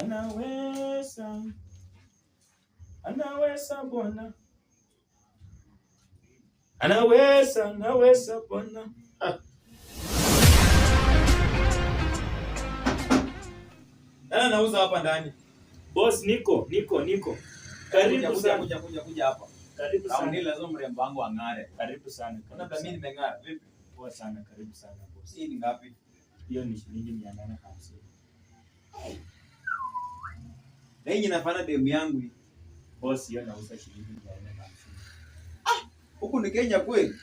Anaweza. Anaweza Bwana. Anaweza Bwana. Nani nauza hapa ndani? Boss, niko. Karibu sana. Kuja hapa. Karibu sana. Ni lazima mrembo wangu ang'are. Karibu sana. Unataka mimi nimeng'ara vipi? Poa sana, karibu sana boss. Hii ni ngapi? Hiyo ni shilingi 850. Na hii inafanya demu yangu hii. Boss, hiyo nauza shilingi 850. Huku ni Kenya kweli?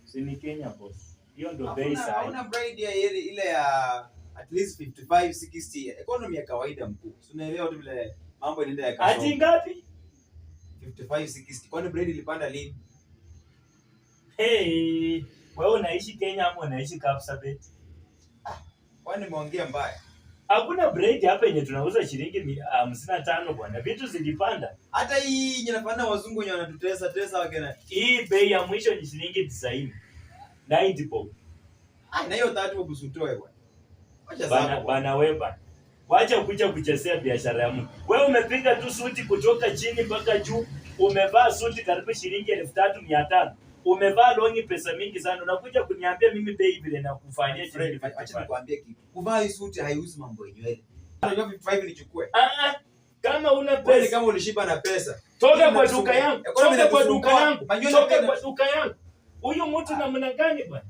Si ni Kenya boss. Hiyo ndio bei sawa. Hauna bride ya ile ya at least 55 60 economy ya kawaida mkuu. Unaelewa tu vile mambo inaenda ya kasoro. Ati ngapi? 55 60. Kwani bride ilipanda lini? Hey, wewe unaishi Kenya ama unaishi Kapsabet? Kwani nimeongea mbaya? Hakuna bread hapa yenye tunauza shilingi 55 bwana. Vitu zilipanda. Hata hii inapanda wazungu wenye wanatutesa wakena. Hii bei ya mwisho ni shilingi 90. 90 bob. Na hiyo 30 bob usutoe bwana. Bana weba. Wacha kuja kuchezea biashara ya mtu. Wewe umepiga tu suti kutoka chini mpaka juu. Umevaa suti karibu shilingi 3500. Umevaa longi pesa mingi sana. Unakuja kuniambia mimi bei vile na kufanyia shilingi. Acha nikwambie kitu. Kuvaa hii suti haiuzi mambo yenyewe. Unajua 55 nichukue. Kama una pesa, kama ulishiba na pesa. Toka kwa duka yangu. Toka kwa duka yangu. Toka kwa duka yangu. Huyu mtu namna gani bwana?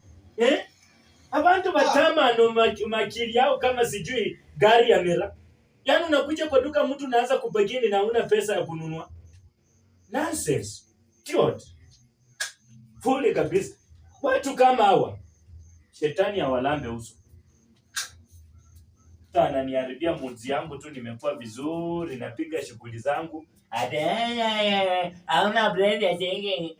Abantu batama no makili yao kama sijui gari ya mira. Yaani unakuja kwa duka mtu unaanza kubagini na una pesa ya kununua. Nonsense. Idiot. Fuli kabisa. Watu kama hawa. Shetani hawalambe uso. Tana niharibia mudzi yangu tu, nimekuwa vizuri, napiga shughuli zangu. Hauna brand ya tenge.